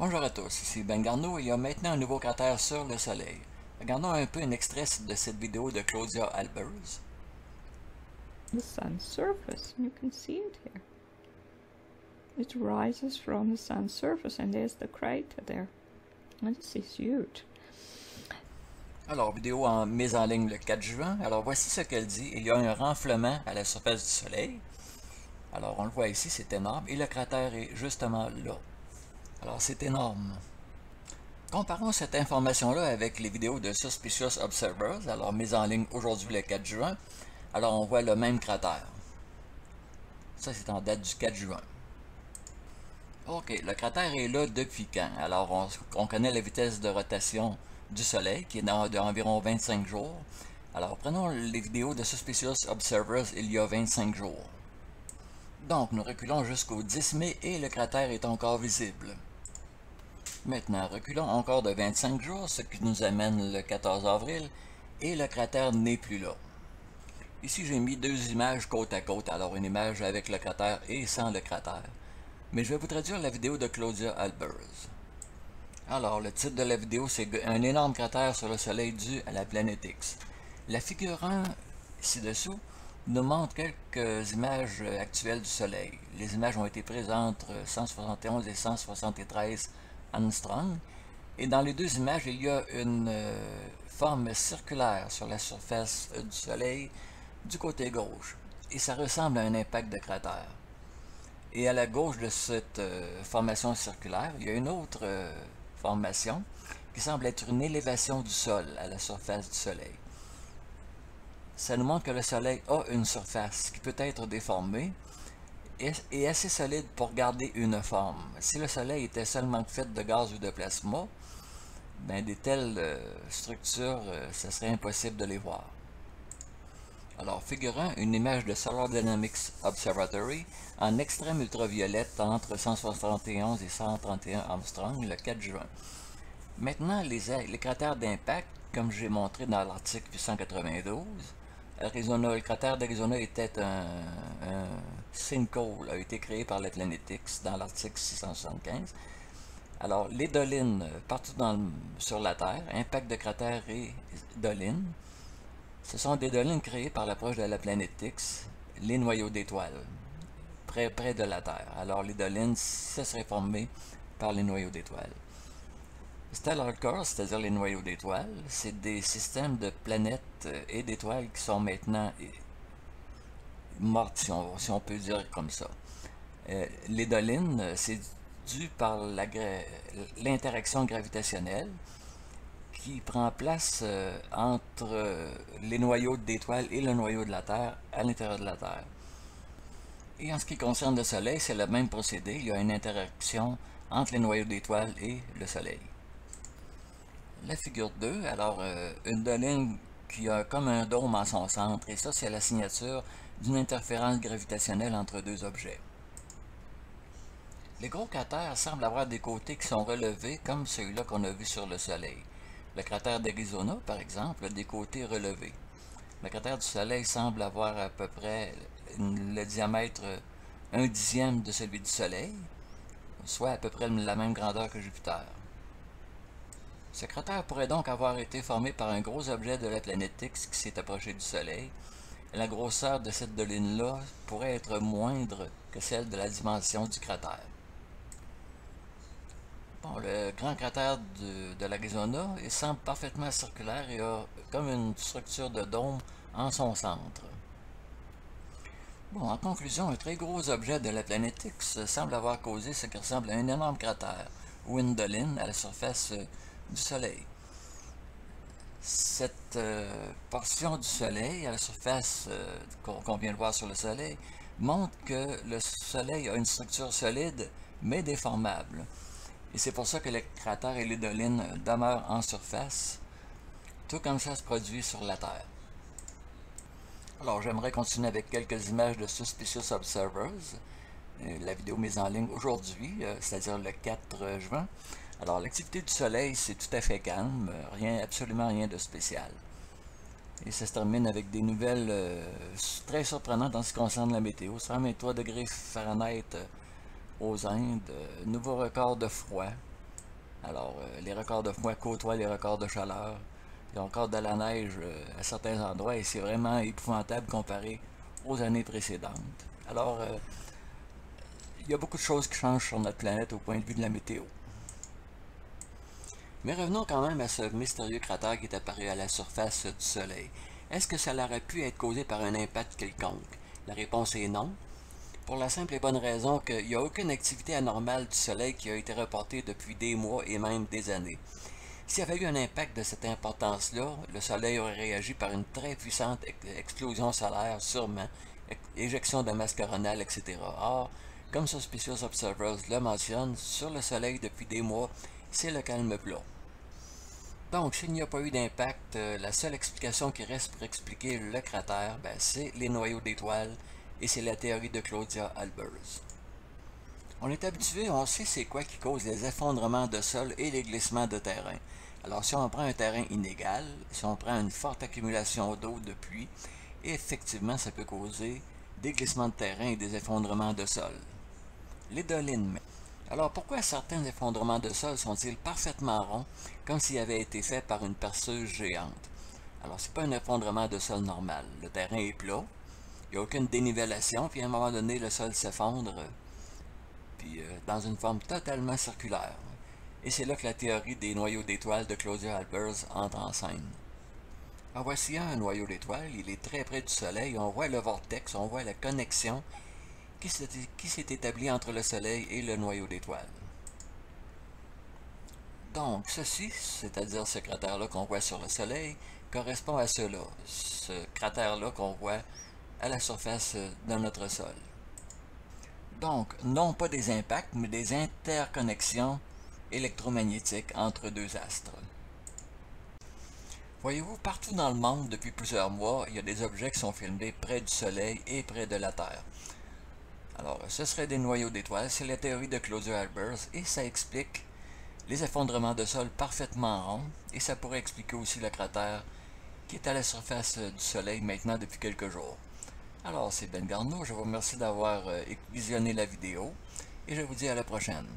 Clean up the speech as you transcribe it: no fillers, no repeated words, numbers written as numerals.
Bonjour à tous, ici Ben Garneau et il y a maintenant un nouveau cratère sur le Soleil. Regardons un peu un extrait de cette vidéo de Claudia Albers. The sun's surface, you can see it here. It rises from the sun's surface and there's the crater there. And this is huge. Alors, vidéo mise en ligne le 4 juin. Alors, voici ce qu'elle dit. Il y a un renflement à la surface du Soleil. Alors, on le voit ici, c'est énorme. Et le cratère est justement là. Alors, c'est énorme. Comparons cette information-là avec les vidéos de Suspicious Observers, alors mises en ligne aujourd'hui le 4 juin. Alors, on voit le même cratère. Ça, c'est en date du 4 juin. Ok, le cratère est là depuis quand? Alors, on connaît la vitesse de rotation du Soleil, qui est d'environ 25 jours. Alors, prenons les vidéos de Suspicious Observers il y a 25 jours. Donc, nous reculons jusqu'au 10 mai et le cratère est encore visible. Maintenant, reculons encore de 25 jours, ce qui nous amène le 14 avril, et le cratère n'est plus là. Ici, j'ai mis deux images côte à côte, alors une image avec le cratère et sans le cratère. Mais je vais vous traduire la vidéo de Claudia Albers. Alors, le titre de la vidéo, c'est « Un énorme cratère sur le Soleil dû à la planète X ». La figure 1, ci-dessous, nous montre quelques images actuelles du Soleil. Les images ont été prises entre 171 et 173 Armstrong. Et dans les deux images, il y a une forme circulaire sur la surface du Soleil du côté gauche. Et ça ressemble à un impact de cratère. Et à la gauche de cette formation circulaire, il y a une autre formation qui semble être une élévation du sol à la surface du Soleil. Ça nous montre que le Soleil a une surface qui peut être déformée et assez solide pour garder une forme. Si le Soleil était seulement fait de gaz ou de plasma, ben des telles structures, ce serait impossible de les voir. Alors, figurant une image de Solar Dynamics Observatory en extrême ultraviolette entre 171 et 131 Armstrong le 4 juin. Maintenant, les cratères d'impact, comme j'ai montré dans l'article 192, le cratère d'Arizona était un sinkhole, a été créé par la planète X dans l'article 675. Alors, les dolines partout sur la Terre, impact de cratères et dolines, ce sont des dolines créées par l'approche de la planète X, les noyaux d'étoiles, près de la Terre. Alors, les dolines, ça serait formé par les noyaux d'étoiles. Stellar cores, c'est-à-dire les noyaux d'étoiles, c'est des systèmes de planètes et d'étoiles qui sont maintenant mortes, si on peut dire comme ça. Les dolines, c'est dû par l'interaction gravitationnelle qui prend place entre les noyaux d'étoiles et le noyau de la Terre à l'intérieur de la Terre. Et en ce qui concerne le Soleil, c'est le même procédé. Il y a une interaction entre les noyaux d'étoiles et le Soleil. La figure 2, alors une doline qui a comme un dôme en son centre, et ça c'est la signature d'une interférence gravitationnelle entre deux objets. Les gros cratères semblent avoir des côtés qui sont relevés comme celui-là qu'on a vu sur le Soleil. Le cratère d'Arizona, par exemple, a des côtés relevés. Le cratère du Soleil semble avoir à peu près le diamètre 1/10 de celui du Soleil, soit à peu près la même grandeur que Jupiter. Ce cratère pourrait donc avoir été formé par un gros objet de la planète X qui s'est approché du Soleil. La grosseur de cette doline-là pourrait être moindre que celle de la dimension du cratère. Bon, le grand cratère de l'Arizona semble parfaitement circulaire et a comme une structure de dôme en son centre. Bon, en conclusion, un très gros objet de la planète X semble avoir causé ce qui ressemble à un énorme cratère ou une doline à la surface du Soleil. Cette portion du Soleil, à la surface qu'on vient de voir sur le Soleil, montre que le Soleil a une structure solide mais déformable. Et c'est pour ça que les cratères et les dolines demeurent en surface, tout comme ça se produit sur la Terre. Alors j'aimerais continuer avec quelques images de Suspicious Observers, la vidéo mise en ligne aujourd'hui, c'est-à-dire le 4 juin. Alors l'activité du Soleil, c'est tout à fait calme, absolument rien de spécial. Et ça se termine avec des nouvelles très surprenantes en ce qui concerne la météo. 123 degrés Fahrenheit aux Indes, nouveau record de froid. Alors, les records de froid côtoient les records de chaleur. Il y a encore de la neige à certains endroits et c'est vraiment épouvantable comparé aux années précédentes. Alors, il y a beaucoup de choses qui changent sur notre planète au point de vue de la météo. Mais revenons quand même à ce mystérieux cratère qui est apparu à la surface du Soleil. Est-ce que ça aurait pu être causé par un impact quelconque? La réponse est non, pour la simple et bonne raison qu'il n'y a aucune activité anormale du Soleil qui a été reportée depuis des mois et même des années. S'il y avait eu un impact de cette importance-là, le Soleil aurait réagi par une très puissante explosion solaire, sûrement, éjection de masse coronale, etc. Or, comme Suspicious Observers le mentionne, sur le Soleil depuis des mois, c'est le calme plat. Donc, s'il n'y a pas eu d'impact, la seule explication qui reste pour expliquer le cratère, c'est les noyaux d'étoiles, et c'est la théorie de Claudia Albers. On est habitué, on sait c'est quoi qui cause les effondrements de sol et les glissements de terrain. Alors, si on prend un terrain inégal, si on prend une forte accumulation d'eau de pluie, effectivement, ça peut causer des glissements de terrain et des effondrements de sol. Les dolines. Alors, pourquoi certains effondrements de sol sont-ils parfaitement ronds, comme s'ils avaient été faits par une perceuse géante? Alors, c'est pas un effondrement de sol normal. Le terrain est plat, il n'y a aucune dénivellation, puis à un moment donné, le sol s'effondre, puis dans une forme totalement circulaire. Et c'est là que la théorie des noyaux d'étoiles de Claudia Albers entre en scène. En voici un noyau d'étoiles, il est très près du Soleil, on voit le vortex, on voit la connexion qui s'est établie entre le Soleil et le noyau d'étoiles. Donc, ceci, c'est-à-dire ce cratère-là qu'on voit sur le Soleil, correspond à cela, ce cratère-là qu'on voit à la surface de notre sol. Donc, non pas des impacts, mais des interconnexions électromagnétiques entre deux astres. Voyez-vous, partout dans le monde, depuis plusieurs mois, il y a des objets qui sont filmés près du Soleil et près de la Terre. Alors, ce serait des noyaux d'étoiles, c'est la théorie de Claudia Albers, et ça explique les effondrements de sol parfaitement ronds, et ça pourrait expliquer aussi le cratère qui est à la surface du Soleil maintenant depuis quelques jours. Alors, c'est Ben Garneau, je vous remercie d'avoir visionné la vidéo, et je vous dis à la prochaine.